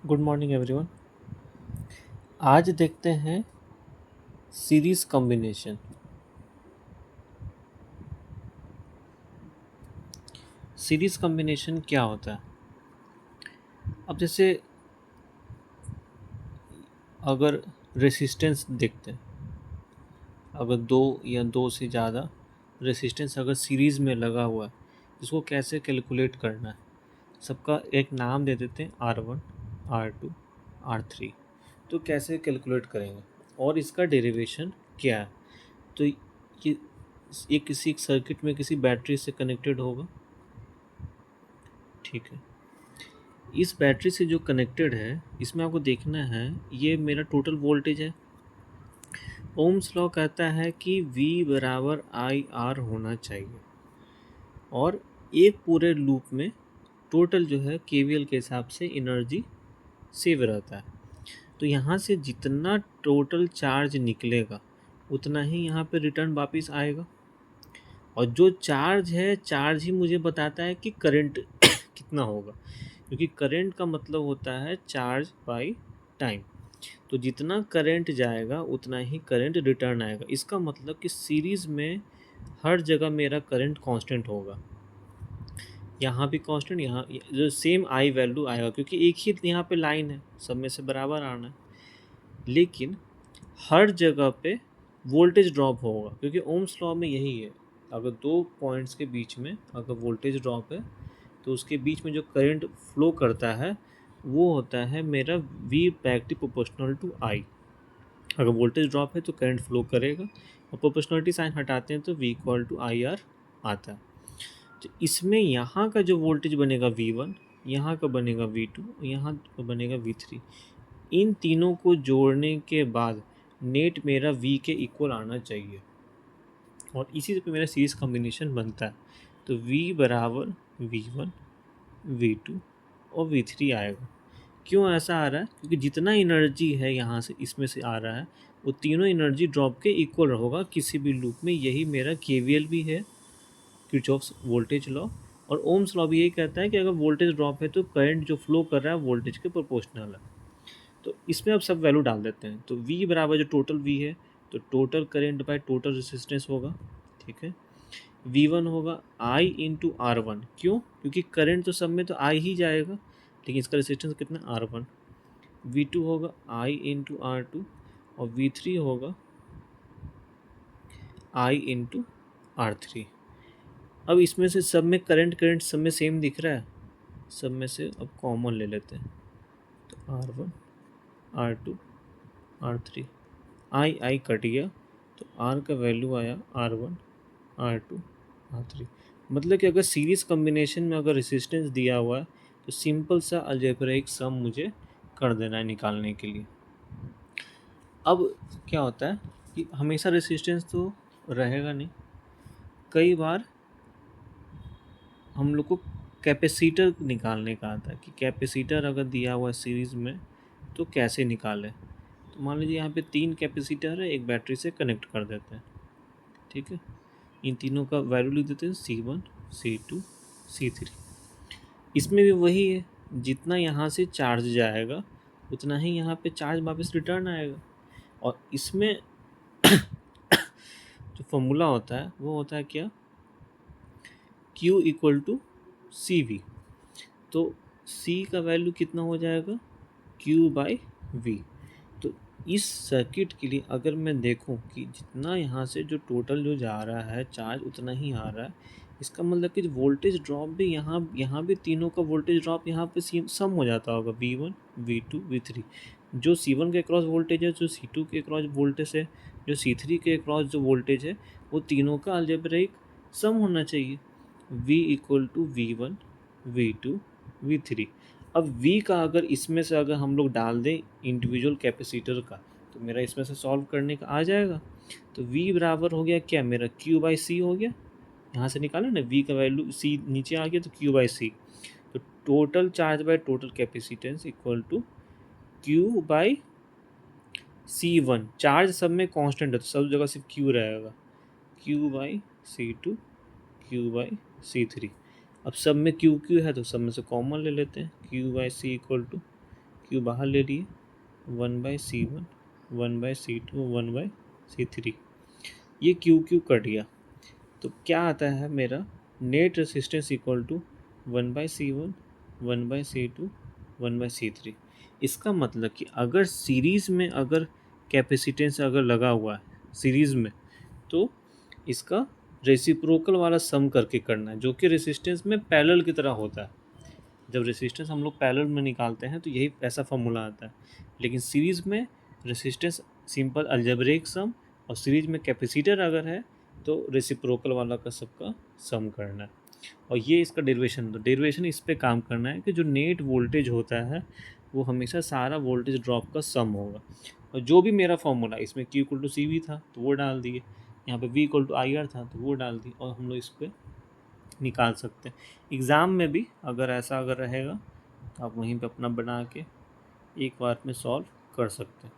Good morning everyone. आज देखते हैं सीरीज कॉम्बिनेशन। सीरीज कॉम्बिनेशन क्या होता है? अब जैसे अगर रेसिस्टेंस देखते हैं, अगर दो या दो से ज़्यादा रेसिस्टेंस अगर सीरीज में लगा हुआ है, इसको कैसे कैलकुलेट करना है? सबका एक नाम दे देते हैं, R1, R2, R3। तो कैसे कैलकुलेट करेंगे और इसका डेरिवेशन क्या है? तो ये किसी एक सर्किट में किसी बैटरी से कनेक्टेड होगा। ठीक है, इस बैटरी से जो कनेक्टेड है, इसमें आपको देखना है ये मेरा टोटल वोल्टेज है। ओम्स लॉ कहता है कि V बराबर आई आर होना चाहिए, और एक पूरे लूप में टोटल जो है KVL के हिसाब से एनर्जी सेव रहता है। तो यहाँ से जितना टोटल चार्ज निकलेगा उतना ही यहाँ पे रिटर्न वापस आएगा, और जो चार्ज है, चार्ज ही मुझे बताता है कि करंट कितना होगा, क्योंकि करंट का मतलब होता है चार्ज बाई टाइम। तो जितना करंट जाएगा उतना ही करंट रिटर्न आएगा। इसका मतलब कि सीरीज़ में हर जगह मेरा करंट कांस्टेंट होगा, यहाँ भी कांस्टेंट, यहाँ जो सेम आई वैल्यू आएगा, क्योंकि एक ही यहाँ पे लाइन है, सब में से बराबर आना है। लेकिन हर जगह पे वोल्टेज ड्रॉप होगा, क्योंकि ओम्स लॉ में यही है, अगर दो पॉइंट्स के बीच में अगर वोल्टेज ड्रॉप है तो उसके बीच में जो करंट फ्लो करता है वो होता है मेरा V directly proportional to I। अगर वोल्टेज ड्रॉप है तो करंट फ्लो करेगा, और प्रोपोर्शनलिटी साइन हटाते हैं तो V equal to I R आता है। तो इसमें यहाँ का जो वोल्टेज बनेगा V1, यहाँ का बनेगा V2, यहाँ का बनेगा V3। इन तीनों को जोड़ने के बाद नेट मेरा V के इक्वल आना चाहिए, और इसी पे मेरा सीरीज कॉम्बिनेशन बनता है। तो V बराबर V1, V2 और V3 आएगा। क्यों ऐसा आ रहा है? क्योंकि जितना एनर्जी है यहाँ से इसमें से आ रहा है वो तीनों एनर्जी ड्रॉप के इक्वल होगा किसी भी लूप में। यही मेरा KVL भी है, किरचॉफ्स वोल्टेज लॉ, और ओम्स लॉ भी यही कहता है कि अगर वोल्टेज ड्रॉप है तो करंट जो फ्लो कर रहा है वोल्टेज के प्रोपोर्शनल है। तो इसमें अब सब वैल्यू डाल देते हैं। तो V बराबर जो टोटल V है, तो total current by total resistance होगा। ठीक है, V1 होगा I इंटू R1। क्यों? क्योंकि करंट तो सब में तो I ही जाएगा, लेकिन इसका रेसिस्टेंस कितना, R1। V2 होगा I इंटू R2, और V3 होगा I इंटू R3। अब इसमें से सब में करंट करंट सब में सेम दिख रहा है, सब में से अब कॉमन ले लेते हैं। तो R1, R2, R3, I cut गया, तो R का वैल्यू आया R1, R2, R3। मतलब कि अगर सीरीज कॉम्बिनेशन में अगर रेसिस्टेंस दिया हुआ है तो सिंपल सा अलजेब्रिक सम मुझे कर देना है निकालने के लिए। अब क्या होता है कि हमेशा रेसिस्टेंस तो रहेगा नहीं, कई बार हम लोग को कैपेसिटर निकालने का आता है कि कैपेसिटर अगर दिया हुआ है सीरीज़ में तो कैसे निकालें। तो मान लीजिए यहाँ पे 3 कैपेसिटर है, एक बैटरी से कनेक्ट कर देते हैं। ठीक है, इन तीनों का वैल्यू लिख देते हैं C1, C2, C3। इसमें भी वही है, जितना यहाँ से चार्ज जाएगा उतना ही यहाँ पे चार्ज वापस रिटर्न आएगा। और इसमें जो फॉर्मूला होता है वो होता है क्या, Q इक्वल टू CV। तो C का वैल्यू कितना हो जाएगा, Q बाई V। तो इस सर्किट के लिए अगर मैं देखूं कि जितना यहाँ से जो टोटल जो जा रहा है चार्ज उतना ही आ रहा है, इसका मतलब कि वोल्टेज ड्रॉप भी यहाँ भी तीनों का वोल्टेज ड्रॉप यहाँ पे सम हो जाता होगा, V1, V2, V3। जो C1 के क्रॉस वोल्टेज है, जो C2 के क्रॉस वोल्टेज है, जो C3 के क्रॉस जो वोल्टेज है, वो तीनों का अलजेब्रिक सम होना चाहिए। V equal to V1, V2, V3। अब V का अगर इसमें से अगर हम लोग डाल दें इंडिविजुअल कैपेसिटर का, तो मेरा इसमें से सॉल्व करने का आ जाएगा। तो V बराबर हो गया क्या, मेरा Q बाई C हो गया। यहाँ से निकाला ना, V का वैल्यू C नीचे आ गया तो Q बाई C। तो total charge by total capacitance equal to Q by C1। Charge सब में कांस्टेंट है तो सब जगह सिर्फ Q रहेगा, Q by C2, Q by C3। अब सब में Q Q है तो सब में से कॉमन ले लेते हैं, Q by C equal to Q बाहर ले लिए, 1/C1, 1/C2, 1/C3, ये क्यू क्यू कट गया। तो क्या आता है मेरा net resistance equal to 1/C1, 1/C2, 1/C3। इसका मतलब कि अगर सीरीज़ में अगर कैपेसिटेंस अगर लगा हुआ है सीरीज़ में, तो इसका रेसिप्रोकल वाला सम करके करना है, जो कि रेसिस्टेंस में पैरेलल की तरह होता है। जब रेसिस्टेंस हम लोग पैरेलल में निकालते हैं तो यही ऐसा फॉर्मूला आता है। लेकिन सीरीज़ में रेसिस्टेंस सिंपल अलजेब्रिक सम, और सीरीज में कैपेसिटर अगर है तो रेसिप्रोकल वाला का सबका सम करना है। और ये इसका डेरिवेशन इस पे काम करना है कि जो नेट वोल्टेज होता है वो हमेशा सारा वोल्टेज ड्रॉप का सम होगा। और जो भी मेरा फॉर्मूला, इसमें Q equal to C V था तो वो डाल दिए, यहाँ पे V equal to I R था तो वो डाल दिए, और हम लोग इस पर निकाल सकते हैं। एग्ज़ाम में भी अगर ऐसा अगर रहेगा तो आप वहीं पे अपना बना के एक बार में सॉल्व कर सकते हैं।